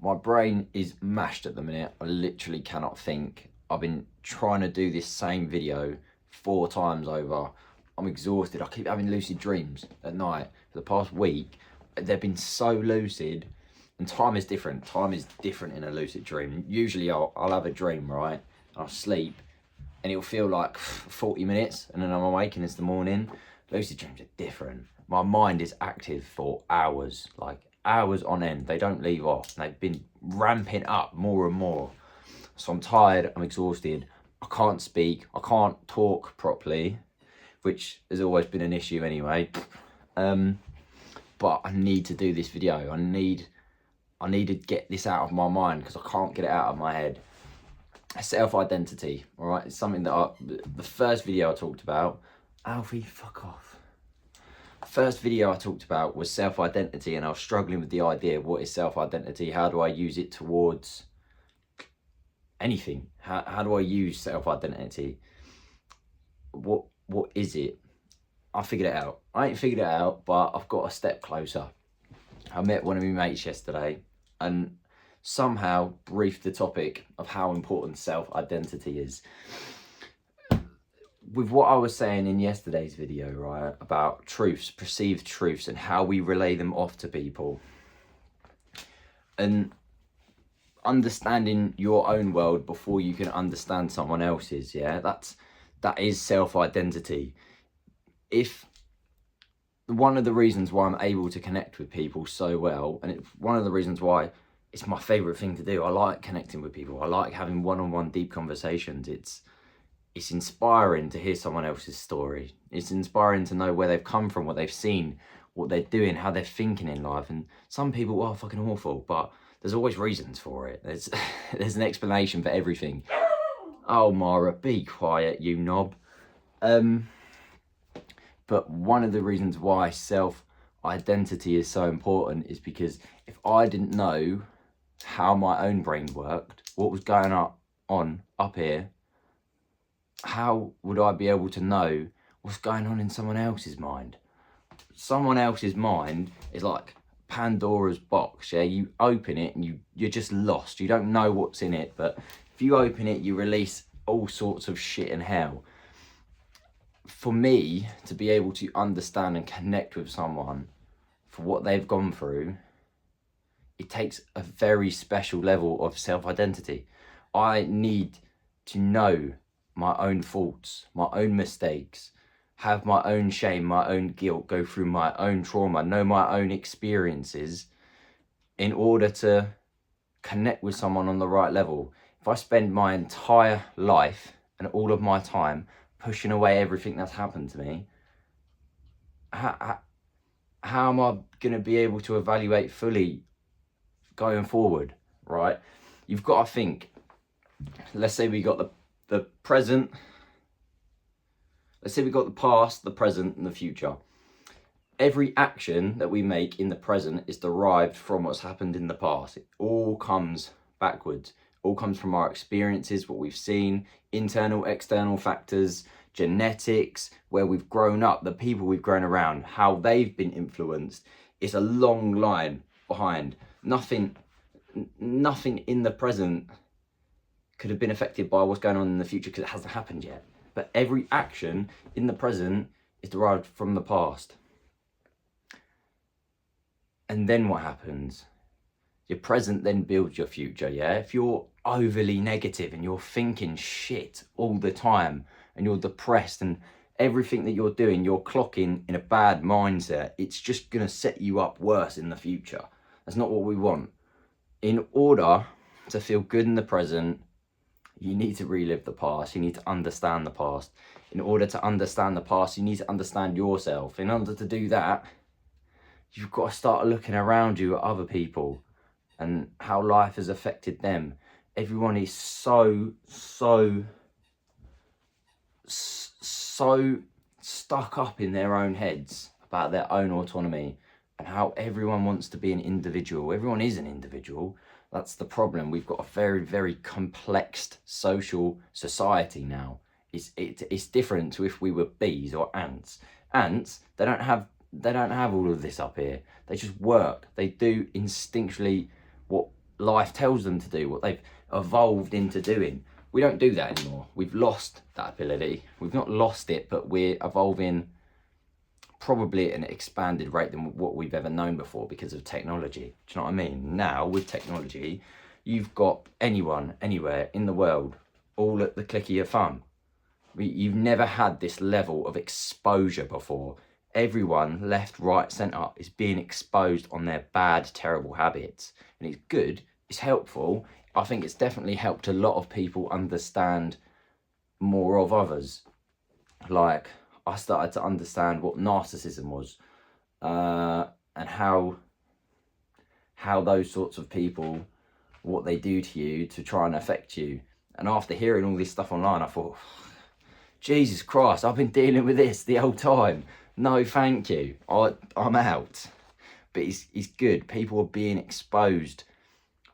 My brain is mashed at the minute. I literally cannot think. I've been trying to do this same video 4 times over. I'm exhausted. I keep having lucid dreams at night for the past week. They've been so lucid, and time is different. Time is different in a lucid dream. Usually I'll have a dream, right? I'll sleep and it'll feel like 40 minutes and then I'm awake and it's the morning. Lucid dreams are different. My mind is active for hours, like hours on end. They don't leave off. They've been ramping up more and more. So I'm tired, I'm exhausted. I can't speak, I can't talk properly, which has always been an issue anyway. But I need to do this video. I need to get this out of my mind because I can't get it out of my head. Self-identity, all right? It's something that the first video I talked about, Alfie, fuck off. First video I talked about was self-identity, and I was struggling with the idea, what is self-identity? How do I use it towards anything? How do I use self-identity? What is it? I figured it out. I ain't figured it out, but I've got a step closer. I met one of my mates yesterday and somehow briefed the topic of how important self-identity is. With what I was saying in yesterday's video, right, about truths, perceived truths, and how we relay them off to people, and understanding your own world before you can understand someone else's, yeah, that is self-identity. If one of the reasons why I'm able to connect with people so well, and it's one of the reasons why it's my favorite thing to do. I like connecting with people. I like having one-on-one deep conversations. It's inspiring to hear someone else's story. It's inspiring to know where they've come from, what they've seen, what they're doing, how they're thinking in life. And some people are fucking awful, but there's always reasons for it. There's an explanation for everything. Oh, Mara, be quiet, you knob. But one of the reasons why self-identity is so important is because if I didn't know how my own brain worked, what was going on up here, how would I be able to know what's going on in someone else's mind? Someone else's mind is like Pandora's box, yeah? You open it and you're just lost. You don't know what's in it, but if you open it, you release all sorts of shit and hell. For me to be able to understand and connect with someone for what they've gone through, it takes a very special level of self-identity. I need to know my own faults, my own mistakes, have my own shame, my own guilt, go through my own trauma, know my own experiences in order to connect with someone on the right level. If I spend my entire life and all of my time pushing away everything that's happened to me, how am I going to be able to evaluate fully going forward, right? You've got to think, let's say we got the present, let's say we got the past, the present, and the future. Every action that we make in the present is derived from what's happened in the past. It all comes backwards. All comes from our experiences, what we've seen, internal, external factors, genetics, where we've grown up, the people we've grown around, how they've been influenced. It's a long line behind. Nothing in the present could have been affected by what's going on in the future because it hasn't happened yet. But every action in the present is derived from the past. And then what happens? Your present then builds your future, yeah? If you're overly negative and you're thinking shit all the time and you're depressed and everything that you're doing, you're clocking in a bad mindset, it's just going to set you up worse in the future. That's not what we want. In order to feel good in the present, you need to relive the past. You need to understand the past. In order to understand the past, you need to understand yourself. In order to do that, you've got to start looking around you at other people and how life has affected them. Everyone is so stuck up in their own heads about their own autonomy and how everyone wants to be an individual. Everyone is an individual. That's the problem. We've got a very, very complex social society now. It's different to if we were bees or ants. Ants, they don't have all of this up here. They just work. They do instinctually what life tells them to do, what they've evolved into doing. We don't do that anymore. We've lost that ability. We've not lost it, but we're evolving probably at an expanded rate than what we've ever known before because of technology. Do you know what I mean? Now, with technology, you've got anyone, anywhere in the world, all at the click of your thumb. You've never had this level of exposure before. Everyone, left, right, centre, is being exposed on their bad, terrible habits. And it's good, it's helpful. I think it's definitely helped a lot of people understand more of others. Like, I started to understand what narcissism was, and how those sorts of people, what they do to you to try and affect you. And after hearing all this stuff online, I thought, Jesus Christ, I've been dealing with this the whole time. No, thank you. I'm out. But it's good. People are being exposed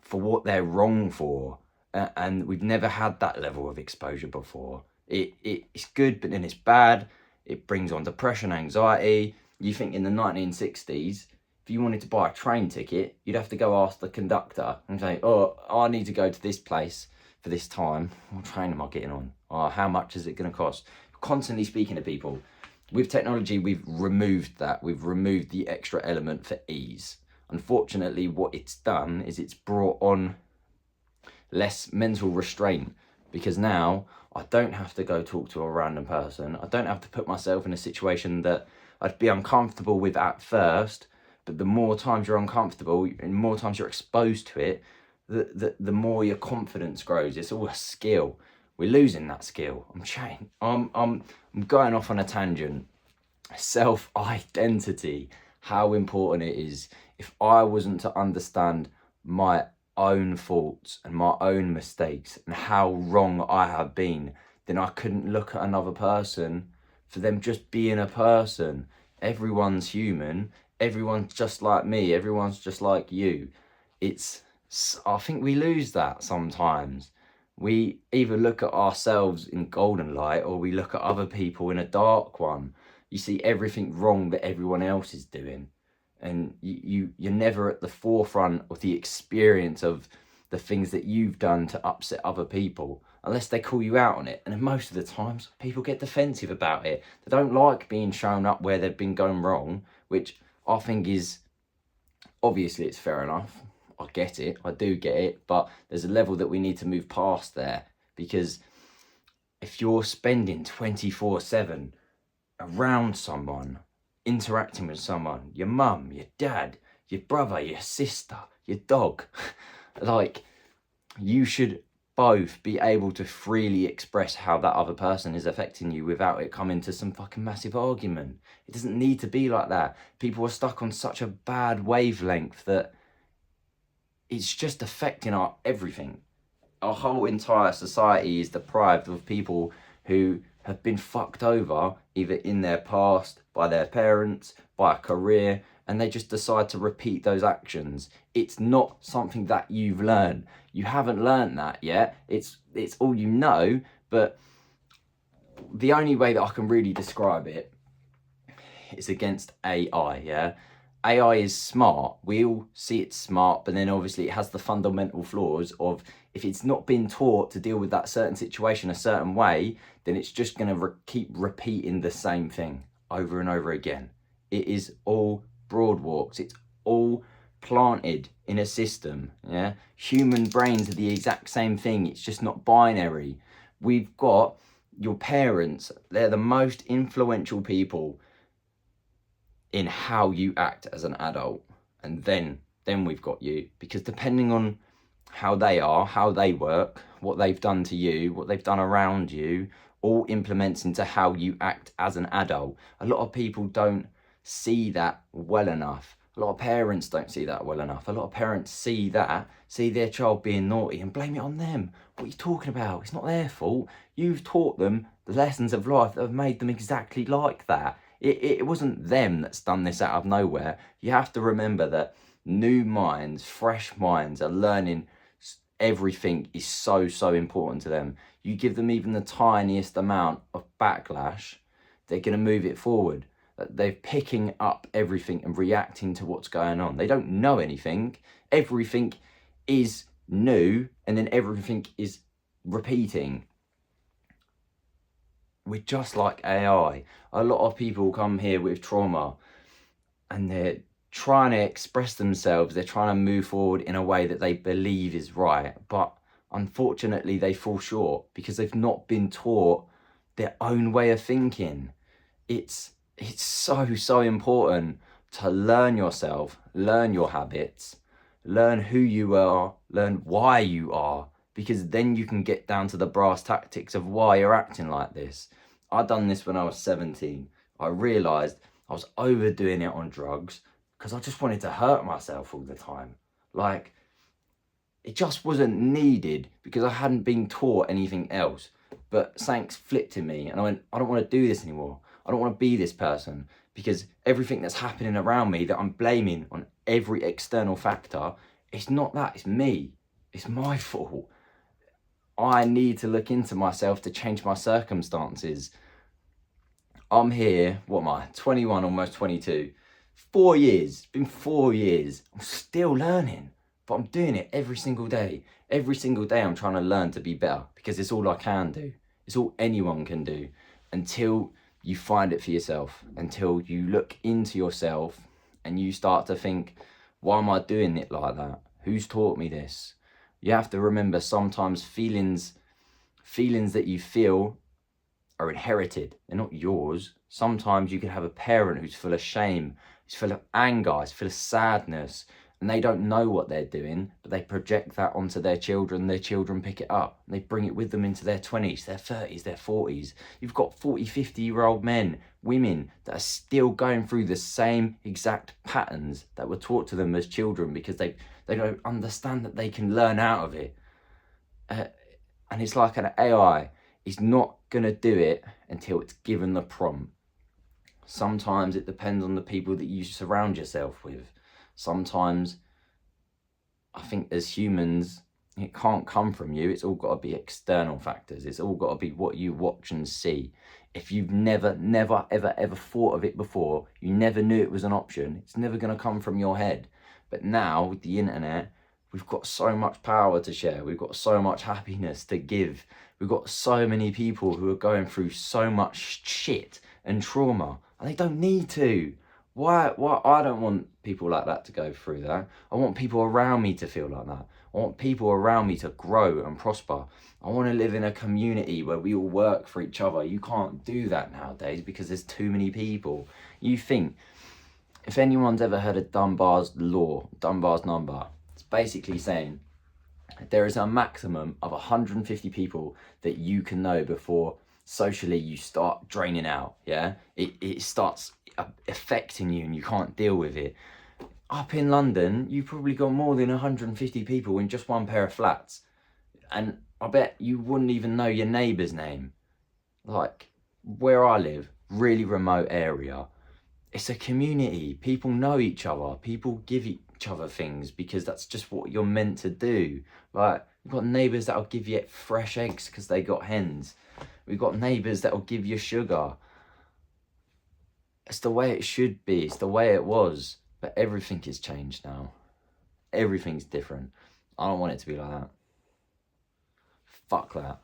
for what they're wrong for. And we've never had that level of exposure before. It's good, but then it's bad. It brings on depression, anxiety. You think in the 1960s, if you wanted to buy a train ticket, you'd have to go ask the conductor and say, oh, I need to go to this place for this time. What train am I getting on? Oh, how much is it going to cost? Constantly speaking to people. With technology, we've removed that. We've removed the extra element for ease. Unfortunately, what it's done is it's brought on less mental restraint, because now I don't have to go talk to a random person. I don't have to put myself in a situation that I'd be uncomfortable with at first, but the more times you're uncomfortable and more times you're exposed to it, the more your confidence grows. It's all a skill. We're losing that skill. I'm going off on a tangent. Self-identity, how important it is. If I wasn't to understand my own faults and my own mistakes and how wrong I have been, then I couldn't look at another person for them just being a person. Everyone's human. Everyone's just like me. Everyone's just like you. I think we lose that sometimes. We either look at ourselves in golden light or we look at other people in a dark one. You see everything wrong that everyone else is doing. And you're never at the forefront of the experience of the things that you've done to upset other people, unless they call you out on it. And most of the times, people get defensive about it. They don't like being shown up where they've been going wrong, which I think is, obviously it's fair enough. I get it, I do get it, but there's a level that we need to move past there, because if you're spending 24/7 around someone, interacting with someone, your mum, your dad, your brother, your sister, your dog, like, you should both be able to freely express how that other person is affecting you without it coming to some fucking massive argument. It doesn't need to be like that. People are stuck on such a bad wavelength that it's just affecting our everything. Our whole entire society is deprived of people who have been fucked over, either in their past, by their parents, by a career, and they just decide to repeat those actions. It's not something that you've learned. You haven't learned that yet. It's all you know, but the only way that I can really describe it is against AI, yeah? AI is smart. We all see it's smart, but then obviously it has the fundamental flaws of, if it's not been taught to deal with that certain situation a certain way, then it's just going to keep repeating the same thing over and over again. It is all broad walks. It's all planted in a system, yeah? Human brains are the exact same thing. It's just not binary. We've got your parents. They're the most influential people in how you act as an adult, and then we've got you, because depending on how they are, how they work, what they've done to you, what they've done around you, all implements into how you act as an adult. A lot of people don't see that well enough. A lot of parents don't see that well enough. A lot of parents see their child being naughty and blame it on them. What are you talking about? It's not their fault. You've taught them the lessons of life that have made them exactly like that. It wasn't them that's done this out of nowhere. You have to remember that new minds, fresh minds are learning. Everything is so important to them. You give them even the tiniest amount of backlash, they're going to move it forward. They're picking up everything and reacting to what's going on. They don't know anything. Everything is new and then everything is repeating. We're just like AI. A lot of people come here with trauma and they're trying to express themselves. They're trying to move forward in a way that they believe is right. But unfortunately, they fall short because they've not been taught their own way of thinking. It's so important to learn yourself, learn your habits, learn who you are, learn why you are, because then you can get down to the brass tactics of why you're acting like this. I done this when I was 17. I realised I was overdoing it on drugs because I just wanted to hurt myself all the time. Like, it just wasn't needed because I hadn't been taught anything else. But something flipped in me and I went, I don't want to do this anymore. I don't want to be this person, because everything that's happening around me that I'm blaming on every external factor, it's not that, it's me. It's my fault. I need to look into myself to change my circumstances. I'm here, what am I, 21, almost 22. 4 years, it's been 4 years. I'm still learning, but I'm doing it every single day. Every single day I'm trying to learn to be better because it's all I can do. It's all anyone can do until you find it for yourself, until you look into yourself and you start to think, why am I doing it like that? Who's taught me this? You have to remember sometimes feelings that you feel are inherited. They're not yours. Sometimes you can have a parent who's full of shame, who's full of anger, who's full of sadness, and they don't know what they're doing, but they project that onto their children. Their children pick it up and they bring it with them into their 20s, their 30s, their 40s. You've got 40, 50-year-old men, women that are still going through the same exact patterns that were taught to them as children because they don't understand that they can learn out of it. And it's like an AI. It's not going to do it until it's given the prompt. Sometimes it depends on the people that you surround yourself with. Sometimes I think as humans, it can't come from you. It's all got to be external factors. It's all got to be what you watch and see. If you've never, ever thought of it before, you never knew it was an option, it's never going to come from your head. But now with the internet, we've got so much power to share. We've got so much happiness to give. We've got so many people who are going through so much shit and trauma, and they don't need to. Why? I don't want people like that to go through that. I want people around me to feel like that. I want people around me to grow and prosper. I want to live in a community where we all work for each other. You can't do that nowadays because there's too many people. You think, if anyone's ever heard of Dunbar's law, Dunbar's number, it's basically saying there is a maximum of 150 people that you can know before socially you start draining out. Yeah, it starts affecting you and you can't deal with it. Up in London, you've probably got more than 150 people in just one pair of flats, and I bet you wouldn't even know your neighbour's name. Like where I live, really remote area, it's a community. People know each other. People give each other things because that's just what you're meant to do. Like, we've got neighbours that'll give you fresh eggs because they got hens. We've got neighbours that'll give you sugar. It's the way it should be. It's the way it was. But everything has changed now. Everything's different. I don't want it to be like that. Fuck that.